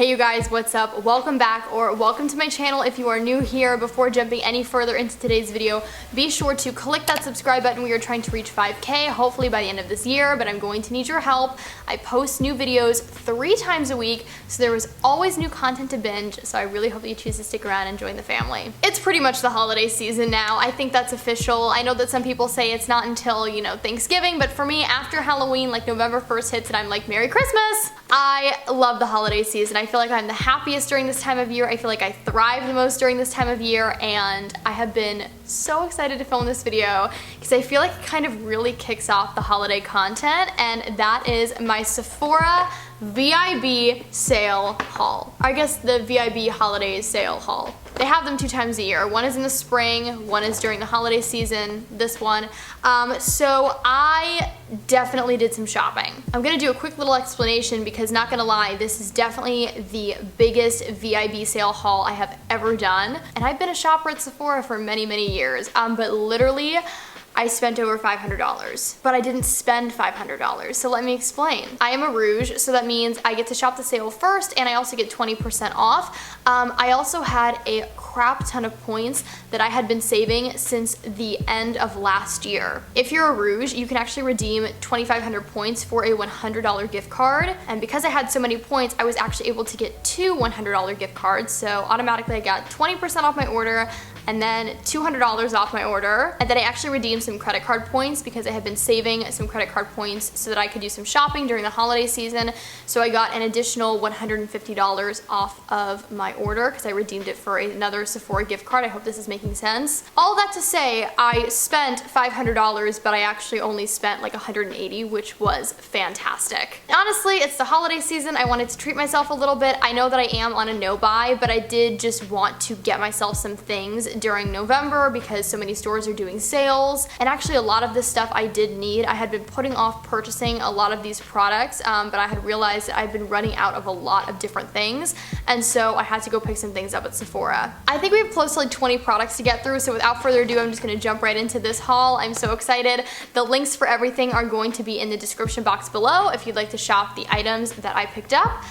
Hey you guys, what's up? Welcome back, or welcome to my channel if you are new here. Before jumping any further into today's video, be sure to click that subscribe button. We are trying to reach 5K, hopefully by the end of this year, but I'm going to need your help. I post new videos 3 times a week, so there is always new content to binge, so I really hope that you choose to stick around and join the family. It's pretty much the holiday season now. I think that's official. I know that some people say it's not until, Thanksgiving, but for me, after Halloween, like November 1st hits and I'm like, Merry Christmas! I love the holiday season. I feel like I'm the happiest during this time of year. I feel like I thrive the most during this time of year, and I have been so excited to film this video because I feel like it kind of really kicks off the holiday content, and that is my Sephora VIB sale haul. I guess the VIB holiday sale haul. They have them 2 times a year. One is in the spring, one is during the holiday season, this one. So I definitely did some shopping. I'm gonna do a quick little explanation because, not gonna lie, this is definitely the biggest VIB sale haul I have ever done. And I've been a shopper at Sephora for many, many years, but literally, I spent over $500, but I didn't spend $500, so let me explain. I am a Rouge, so that means I get to shop the sale first, and I also get 20% off. I also had a crap ton of points that I had been saving since the end of last year. If you're a Rouge, you can actually redeem 2,500 points for a $100 gift card, and because I had so many points, I was actually able to get 2 $100 gift cards, so automatically I got 20% off my order, and then $200 off my order, and then I actually redeemed some credit card points because I had been saving some credit card points so that I could do some shopping during the holiday season. So I got an additional $150 off of my order because I redeemed it for another Sephora gift card. I hope this is making sense. All that to say, I spent $500, but I actually only spent like $180, which was fantastic. Honestly, it's the holiday season. I wanted to treat myself a little bit. I know that I am on a no-buy, but I did just want to get myself some things during November because so many stores are doing sales, and actually a lot of this stuff I did need. I had been putting off purchasing a lot of these products, but I had realized that I've been running out of a lot of different things, and so I had to go pick some things up at Sephora. I think we have close to like 20 products to get through, so without further ado, I'm just gonna jump right into this haul. I'm so excited. The links for everything are going to be in the description box below if you'd like to shop the items that I picked up.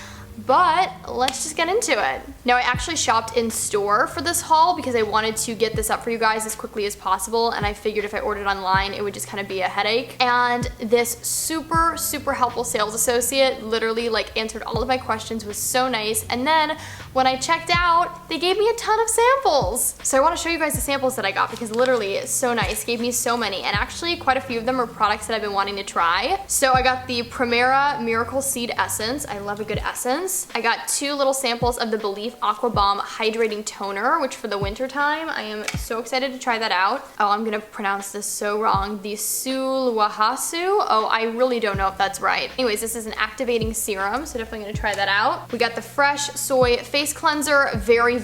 But let's just get into it. Now, I actually shopped in store for this haul because I wanted to get this up for you guys as quickly as possible, and I figured if I ordered online it would just kind of be a headache. And this super helpful sales associate literally like answered all of my questions, was so nice, and then when I checked out, they gave me a ton of samples. So I want to show you guys the samples that I got because literally it's so nice. Gave me so many, and actually quite a few of them are products that I've been wanting to try. So I got the Primera Miracle Seed Essence. I love a good essence. I got 2 little samples of the Belief Aqua Bomb Hydrating Toner, which for the winter time, I am so excited to try that out. Oh, I'm gonna pronounce this so wrong. The Sulwahasu. Oh, I really don't know if that's right. Anyways, this is an activating serum, so definitely gonna try that out. We got the Fresh Soy Face Cleanser. Very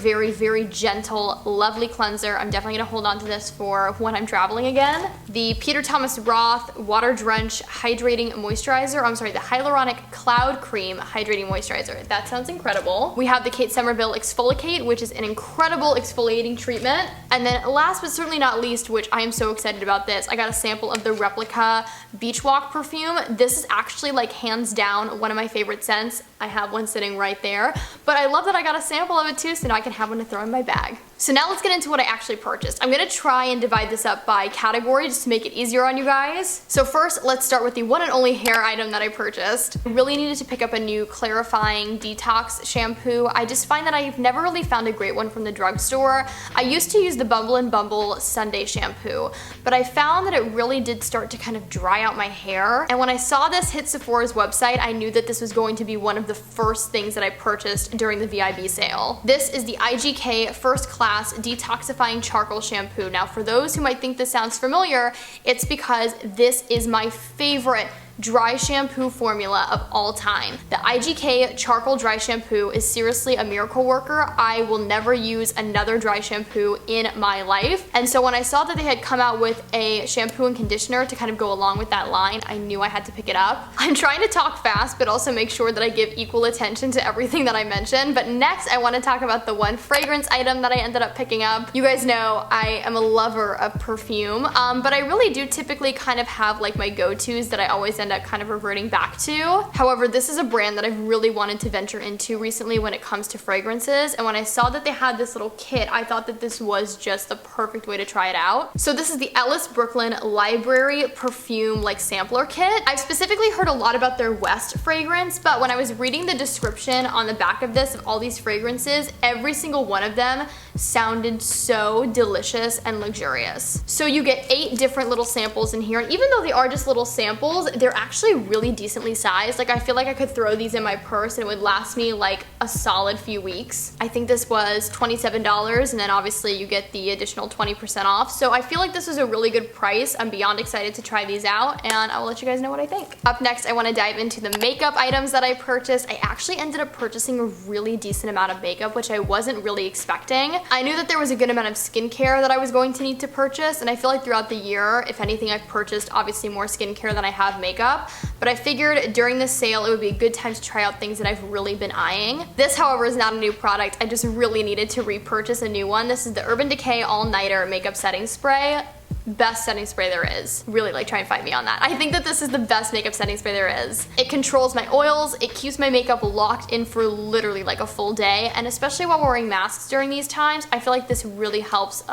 gentle, lovely cleanser. I'm definitely gonna hold on to this for when I'm traveling again. The Peter Thomas Roth Water Drench Hydrating Moisturizer. I'm sorry, the Hyaluronic Cloud Cream Hydrating Moisturizer. That sounds incredible. We have the Kate Somerville Exfoliate, which is an incredible exfoliating treatment. And then last but certainly not least, which I am so excited about this, I got a sample of the Replica Beach Walk perfume. This is actually like hands down one of my favorite scents. I have one sitting right there, but I love that I got a sample of it too, so now I can have one to throw in my bag. So now let's get into what I actually purchased. I'm gonna try and divide this up by category just to make it easier on you guys. So first, let's start with the one and only hair item that I purchased. I really needed to pick up a new clarifying detox shampoo. I just find that I've never really found a great one from the drugstore. I used to use the Bumble and Bumble Sunday shampoo, but I found that it really did start to kind of dry out my hair. And when I saw this hit Sephora's website, I knew that this was going to be one of the first things that I purchased during the VIB sale. This is the IGK First Class Detoxifying Charcoal Shampoo. Now, for those who might think this sounds familiar, it's because this is my favorite dry shampoo formula of all time. The IGK Charcoal Dry Shampoo is seriously a miracle worker. I will never use another dry shampoo in my life. And so when I saw that they had come out with a shampoo and conditioner to kind of go along with that line, I knew I had to pick it up. I'm trying to talk fast, but also make sure that I give equal attention to everything that I mentioned. But next, I want to talk about the one fragrance item that I ended up picking up. You guys know I am a lover of perfume, but I really do typically kind of have like my go-tos that I always end end up kind of reverting back to. However, this is a brand that I've really wanted to venture into recently when it comes to fragrances, and when I saw that they had this little kit, I thought that this was just the perfect way to try it out. So this is the Ellis Brooklyn Library Perfume like sampler kit. I've specifically heard a lot about their West fragrance, but when I was reading the description on the back of this of all these fragrances, every single one of them sounded so delicious and luxurious. So you get 8 different little samples in here, and even though they are just little samples, they're actually really decently sized. Like, I feel like I could throw these in my purse and it would last me like a solid few weeks. I think this was $27, and then obviously you get the additional 20% off. So I feel like this is a really good price. I'm beyond excited to try these out, and I will let you guys know what I think. Up next, I want to dive into the makeup items that I purchased. I actually ended up purchasing a really decent amount of makeup, which I wasn't really expecting. I knew that there was a good amount of skincare that I was going to need to purchase, and I feel like throughout the year, if anything, I've purchased obviously more skincare than I have makeup, but I figured during this sale it would be a good time to try out things that I've really been eyeing. This, however, is not a new product. I just really needed to repurchase a new one. This is the Urban Decay All Nighter Makeup Setting Spray. Best setting spray there is. Really, like, try and fight me on that. I think that this is the best makeup setting spray there is. It controls my oils, it keeps my makeup locked in for literally like a full day, and especially while wearing masks during these times, I feel like this really helps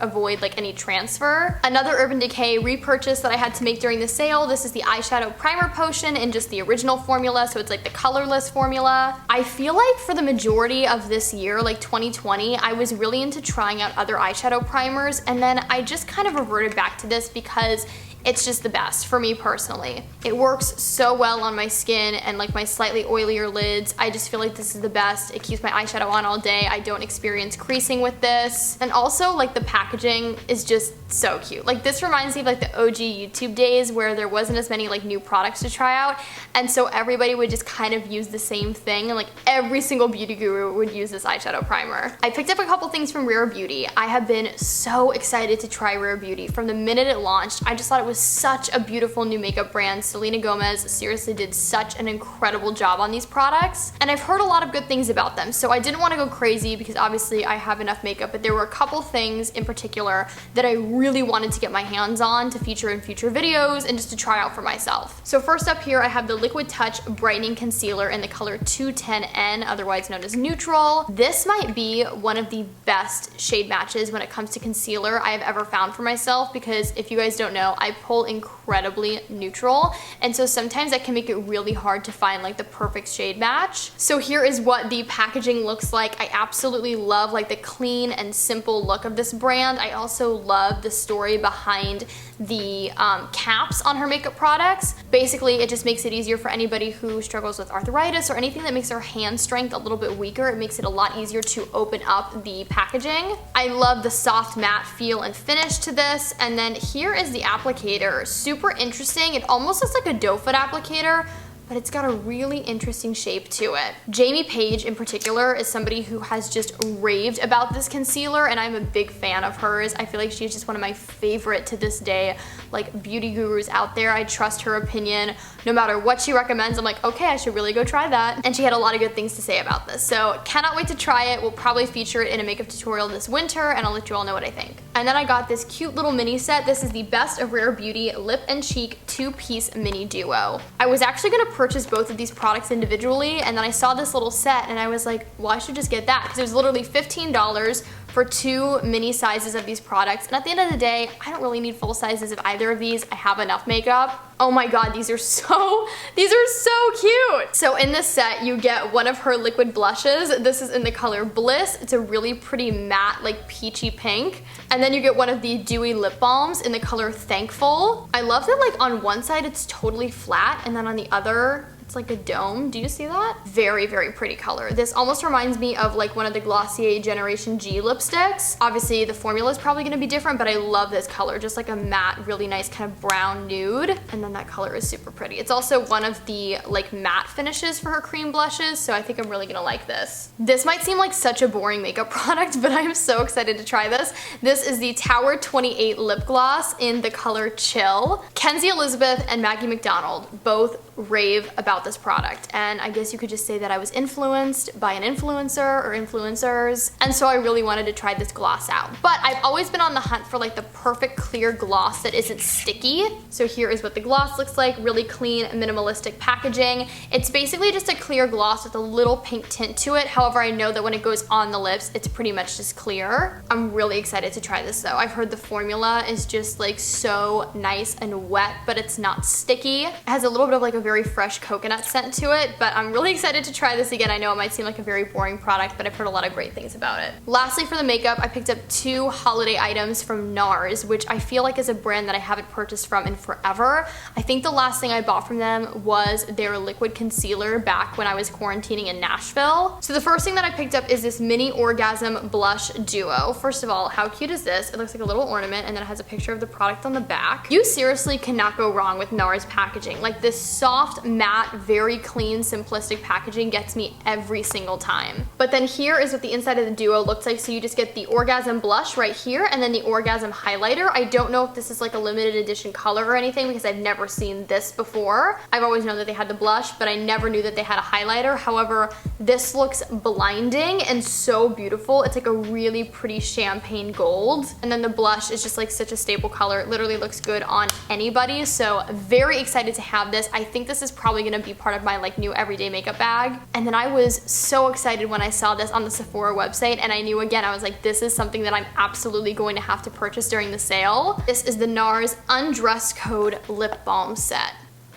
avoid like any transfer. Another Urban Decay repurchase that I had to make during the sale, this is the eyeshadow primer potion in just the original formula, so it's like the colorless formula. I feel like for the majority of this year, like 2020, I was really into trying out other eyeshadow primers, and then I just kind of reverted back to this because it's just the best for me personally. It works so well on my skin and like my slightly oilier lids. I just feel like this is the best. It keeps my eyeshadow on all day. I don't experience creasing with this. And also, like, the packaging is just so cute. Like, this reminds me of like the OG YouTube days where there wasn't as many like new products to try out, and so everybody would just kind of use the same thing, and like every single beauty guru would use this eyeshadow primer. I picked up a couple things from Rare Beauty. I have been so excited to try Rare Beauty. From the minute it launched, I just thought it was such a beautiful new makeup brand. Selena Gomez seriously did such an incredible job on these products, and I've heard a lot of good things about them, so I didn't want to go crazy because obviously I have enough makeup, but there were a couple things in particular that I really wanted to get my hands on to feature in future videos and just to try out for myself. So first up here, I have the Liquid Touch Brightening Concealer in the color 210N, otherwise known as Neutral. This might be one of the best shade matches when it comes to concealer I have ever found for myself, because if you guys don't know, I pull incredibly neutral, and so sometimes that can make it really hard to find like the perfect shade match. So here is what the packaging looks like. I absolutely love like the clean and simple look of this brand. I also love the story behind the caps on her makeup products. Basically, it just makes it easier for anybody who struggles with arthritis or anything that makes their hand strength a little bit weaker. It makes it a lot easier to open up the packaging. I love the soft matte feel and finish to this. And then here is the applicator. Super interesting. It almost looks like a doe foot applicator, but it's got a really interesting shape to it. Jamie Page in particular is somebody who has just raved about this concealer, and I'm a big fan of hers. I feel like she's just one of my favorite to this day, like, beauty gurus out there. I trust her opinion. No matter what she recommends, I'm like, okay, I should really go try that. And she had a lot of good things to say about this, so cannot wait to try it. We'll probably feature it in a makeup tutorial this winter, and I'll let you all know what I think. And then I got this cute little mini set. This is the Best of Rare Beauty Lip and Cheek 2-piece mini duo. I was actually gonna purchase both of these products individually, and then I saw this little set and I was like, well, I should just get that, because it was literally $15 for 2 mini sizes of these products. And at the end of the day, I don't really need full sizes of either of these. I have enough makeup. Oh my god, these are so cute. So in this set, you get one of her liquid blushes. This is in the color Bliss. It's a really pretty matte, like peachy pink. And then you get one of the dewy lip balms in the color Thankful. I love that, like, on one side it's totally flat, and then on the other, it's like a dome. Do you see that? Very, very pretty color. This almost reminds me of like one of the Glossier Generation G lipsticks. Obviously the formula is probably gonna be different, but I love this color. Just like a matte, really nice kind of brown nude. And then that color is super pretty. It's also one of the like matte finishes for her cream blushes, so I think I'm really gonna like this. This might seem like such a boring makeup product, but I'm so excited to try this. This is the Tower 28 lip gloss in the color Chill. Kenzie Elizabeth and Maggie McDonald both rave about this product, and I guess you could just say that I was influenced by an influencer or influencers, and so I really wanted to try this gloss out. But I've always been on the hunt for like the perfect clear gloss that isn't sticky. So here is what the gloss looks like, really clean, minimalistic packaging. It's basically just a clear gloss with a little pink tint to it. However, I know that when it goes on the lips, it's pretty much just clear. I'm really excited to try this though. I've heard the formula is just like so nice and wet, but it's not sticky. It has a little bit of like a very fresh coconut scent to it, but I'm really excited to try this again. I know it might seem like a very boring product, but I've heard a lot of great things about it. Lastly, for the makeup, I picked up 2 holiday items from NARS, which I feel like is a brand that I haven't purchased from in forever. I think the last thing I bought from them was their liquid concealer back when I was quarantining in Nashville. So the first thing that I picked up is this mini orgasm blush duo. First of all, how cute is this? It looks like a little ornament, and then it has a picture of the product on the back. You seriously cannot go wrong with NARS packaging. Like, this soft, matte, very clean, simplistic packaging gets me every single time. But then here is what the inside of the duo looks like. So you just get the orgasm blush right here, and then the orgasm highlighter. I don't know if this is like a limited edition color or anything because I've never seen this before. I've always known that they had the blush, but I never knew that they had a highlighter. However, this looks blinding and so beautiful. It's like a really pretty champagne gold. And then the blush is just like such a staple color. It literally looks good on anybody. So very excited to have this. I think this is probably gonna be part of my like new everyday makeup bag. And then I was so excited when I saw this on the Sephora website, and I knew again, I was like, this is something that I'm absolutely going to have to purchase during the sale. This is the NARS Undress Code Lip Balm Set.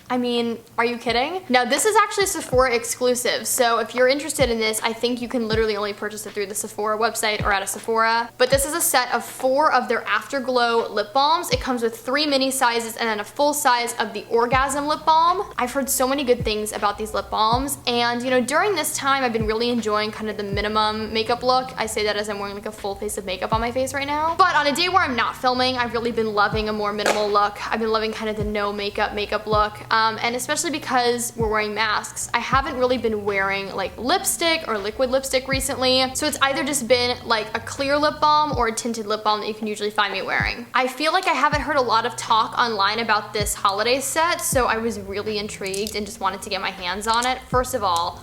I mean, are you kidding? Now this is actually Sephora exclusive, so if you're interested in this, I think you can literally only purchase it through the Sephora website or at a Sephora. But this is a set of 4 of their Afterglow lip balms. It comes with 3 mini sizes and then a full size of the Orgasm lip balm. I've heard so many good things about these lip balms, and you know, during this time I've been really enjoying kind of the minimum makeup look. I say that as I'm wearing like a full face of makeup on my face right now. But on a day where I'm not filming, I've really been loving a more minimal look. I've been loving kind of the no makeup look. And especially because we're wearing masks, I haven't really been wearing like lipstick or liquid lipstick recently. So it's either just been like a clear lip balm or a tinted lip balm that you can usually find me wearing. I feel like I haven't heard a lot of talk online about this holiday set, so I was really intrigued and just wanted to get my hands on it. First of all,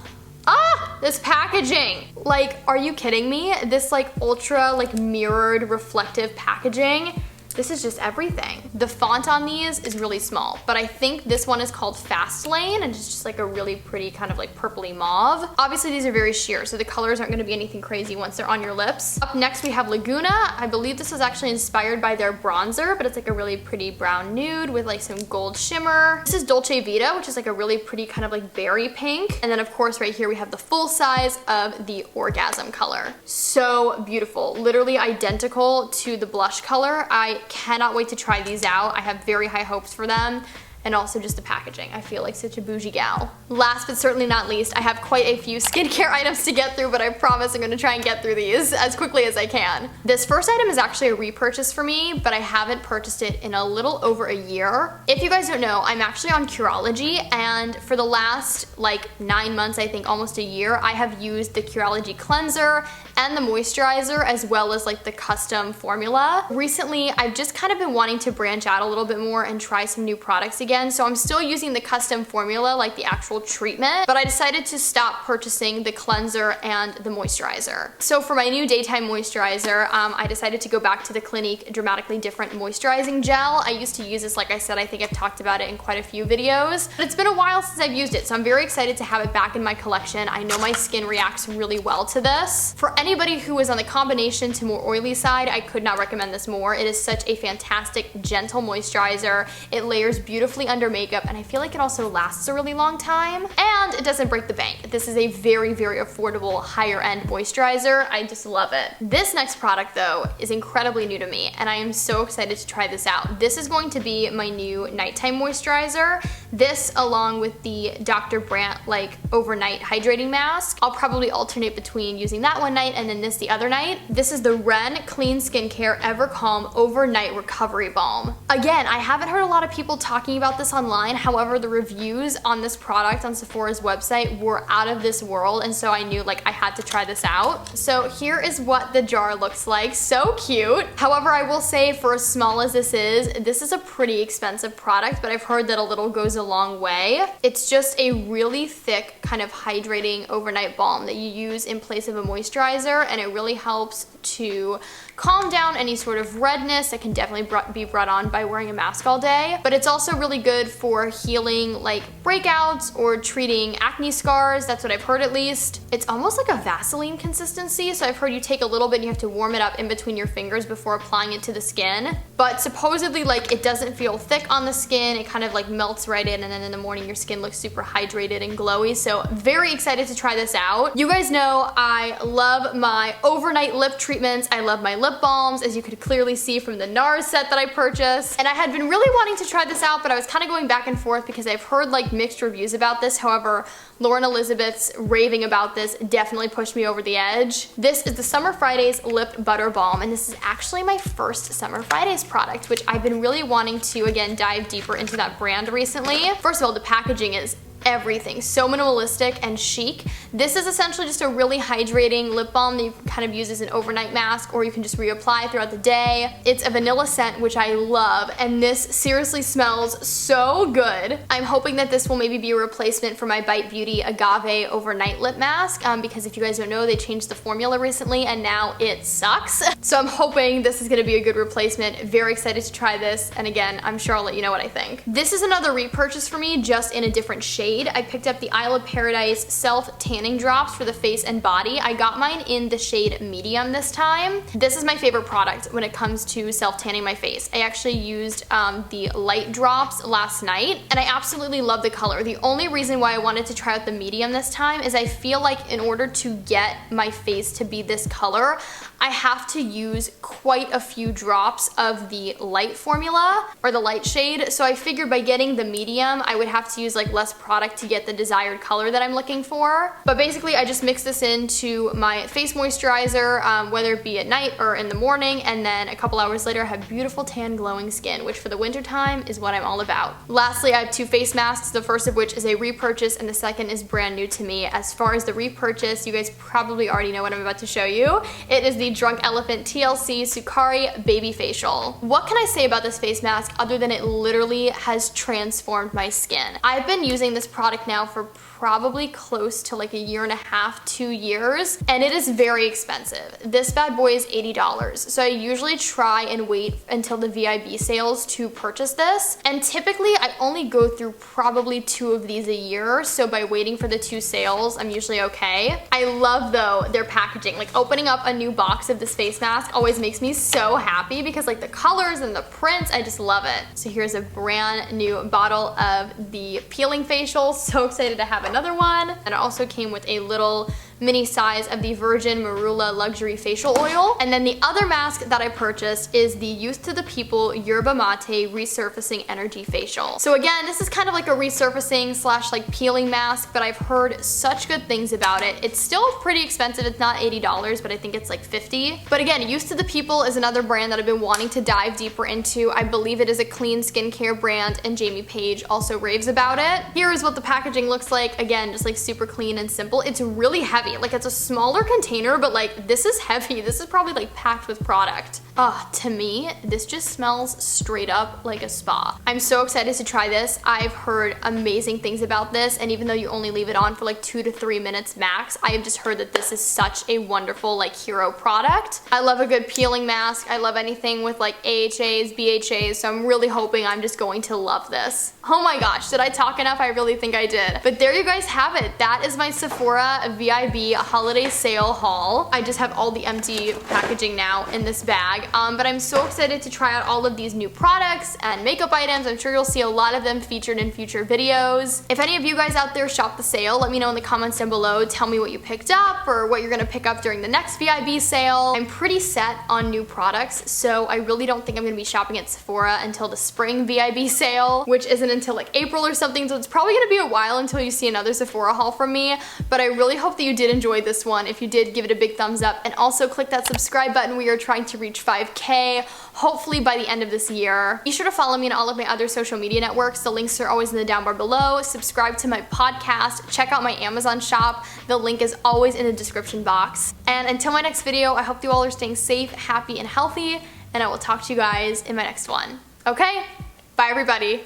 this packaging. Like, are you kidding me? This like ultra like mirrored reflective packaging. This is just everything. The font on these is really small, but I think this one is called Fast Lane, and it's just like a really pretty kind of like purpley mauve. Obviously these are very sheer, so the colors aren't gonna be anything crazy once they're on your lips. Up next we have Laguna. I believe this was actually inspired by their bronzer, but it's like a really pretty brown nude with like some gold shimmer. This is Dolce Vita, which is like a really pretty kind of like berry pink. And then of course right here we have the full size of the Orgasm color. So beautiful, literally identical to the blush color. I cannot wait to try these out. I have very high hopes for them. And also just the packaging. I feel like such a bougie gal. Last but certainly not least, I have quite a few skincare items to get through, but I promise I'm gonna try and get through these as quickly as I can. This first item is actually a repurchase for me, but I haven't purchased it in a little over a year. If you guys don't know, I'm actually on Curology, and for the last like 9 months, I think almost a year, I have used the Curology cleanser and the moisturizer, as well as like the custom formula. Recently, I've just kind of been wanting to branch out a little bit more and try some new products again. So I'm still using the custom formula, like the actual treatment, but I decided to stop purchasing the cleanser and the moisturizer. So for my new daytime moisturizer, I decided to go back to the Clinique Dramatically Different Moisturizing Gel. I used to use this, like I said, I think I've talked about it in quite a few videos, but it's been a while since I've used it, so I'm very excited to have it back in my collection. I know my skin reacts really well to this. For anybody who is on the combination to more oily side, I could not recommend this more. It is such a fantastic, gentle moisturizer. It layers beautifully under makeup, and I feel like it also lasts a really long time, and it doesn't break the bank. This is a very, very affordable, higher end moisturizer. I just love it. This next product though is incredibly new to me, and I am so excited to try this out. This is going to be my new nighttime moisturizer. This, along with the Dr. Brandt like overnight hydrating mask. I'll probably alternate between using that one night and then this the other night. This is the Ren Clean Skincare Ever Calm Overnight Recovery Balm. Again, I haven't heard a lot of people talking about this online. However, the reviews on this product on Sephora's website were out of this world, and so I knew like I had to try this out. So here is what the jar looks like. So cute. However, I will say for as small as this is a pretty expensive product, but I've heard that a little goes a long way. It's just a really thick kind of hydrating overnight balm that you use in place of a moisturizer, and it really helps to calm down any sort of redness that can definitely be brought on by wearing a mask all day. But it's also really good for healing like breakouts or treating acne scars. That's what I've heard at least. It's almost like a Vaseline consistency. So I've heard you take a little bit and you have to warm it up in between your fingers before applying it to the skin. But supposedly like it doesn't feel thick on the skin. It kind of like melts right in, and then in the morning your skin looks super hydrated and glowy. So very excited to try this out. You guys know I love my overnight lip treatments. I love my lip balms, as you could clearly see from the NARS set that I purchased. And I had been really wanting to try this out, but I was kind of going back and forth because I've heard like mixed reviews about this. However, Lauren Elizabeth's raving about this definitely pushed me over the edge. This is the Summer Fridays Lip Butter Balm, and this is actually my first Summer Fridays product, which I've been really wanting to, again, dive deeper into that brand recently. First of all, the packaging is everything. So minimalistic and chic. This is essentially just a really hydrating lip balm that you can kind of use as an overnight mask, or you can just reapply throughout the day. It's a vanilla scent, which I love, and this seriously smells so good. I'm hoping that this will maybe be a replacement for my Bite Beauty Agave Overnight Lip Mask, because if you guys don't know, they changed the formula recently and now it sucks. So I'm hoping this is gonna be a good replacement. Very excited to try this, and again, I'm sure I'll let you know what I think. This is another repurchase for me, just in a different shade. I picked up the Isle of Paradise Self Tanning Drops for the face and body. I got mine in the shade medium this time. This is my favorite product when it comes to self tanning my face. I actually used the light drops last night, and I absolutely love the color. The only reason why I wanted to try out the medium this time is I feel like in order to get my face to be this color, I have to use quite a few drops of the light formula or the light shade. So I figured by getting the medium, I would have to use like less product to get the desired color that I'm looking for. But basically I just mix this into my face moisturizer, whether it be at night or in the morning, and then a couple hours later I have beautiful tan glowing skin, which for the winter time is what I'm all about. Lastly, I have two face masks, the first of which is a repurchase and the second is brand new to me. As far as the repurchase, you guys probably already know what I'm about to show you. It is the Drunk Elephant TLC Sukari Baby Facial. What can I say about this face mask other than it literally has transformed my skin? I've been using this product now for probably close to like a year and a half, 2 years, and it is very expensive. This bad boy is $80. So I usually try and wait until the VIB sales to purchase this. And typically I only go through probably 2 of these a year. So by waiting for the 2 sales, I'm usually okay. I love though their packaging. Like opening up a new box of this face mask always makes me so happy because like the colors and the prints, I just love it. So here's a brand new bottle of the peeling facial. So excited to have another one. And it also came with a little mini size of the Virgin Marula Luxury Facial Oil. And then the other mask that I purchased is the Youth to the People Yerba Mate Resurfacing Energy Facial. So again, this is kind of like a resurfacing slash like peeling mask, but I've heard such good things about it. It's still pretty expensive. It's not $80, but I think it's like $50. But again, Youth to the People is another brand that I've been wanting to dive deeper into. I believe it is a clean skincare brand, and Jamie Page also raves about it. Here is what the packaging looks like. Again, just like super clean and simple. It's really heavy. Like it's a smaller container, but like this is heavy. This is probably like packed with product. To me, this just smells straight up like a spa. I'm so excited to try this. I've heard amazing things about this, and even though you only leave it on for like 2 to 3 minutes max, I have just heard that this is such a wonderful like hero product. I love a good peeling mask. I love anything with like AHAs, BHAs, so I'm really hoping I'm just going to love this. Oh my gosh, did I talk enough? I really think I did. But there you guys have it. That is my Sephora VIB holiday sale haul. I just have all the empty packaging now in this bag. bag, but I'm so excited to try out all of these new products and makeup items. I'm sure you'll see a lot of them featured in future videos. If any of you guys out there shop the sale, let me know in the comments down below. Tell me what you picked up or what you're gonna pick up during the next VIB sale. I'm pretty set on new products, so I really don't think I'm gonna be shopping at Sephora until the spring VIB sale, which isn't until like April or something, so it's probably gonna be a while until you see another Sephora haul from me, but I really hope that you did enjoy this one. If you did, give it a big thumbs up, and also click that subscribe button. We are trying to reach 5K, hopefully by the end of this year. Be sure to follow me on all of my other social media networks. The links are always in the down bar below. Subscribe to my podcast, check out my Amazon shop. The link is always in the description box. And until my next video, I hope you all are staying safe, happy, and healthy, and I will talk to you guys in my next one. Okay? Bye everybody.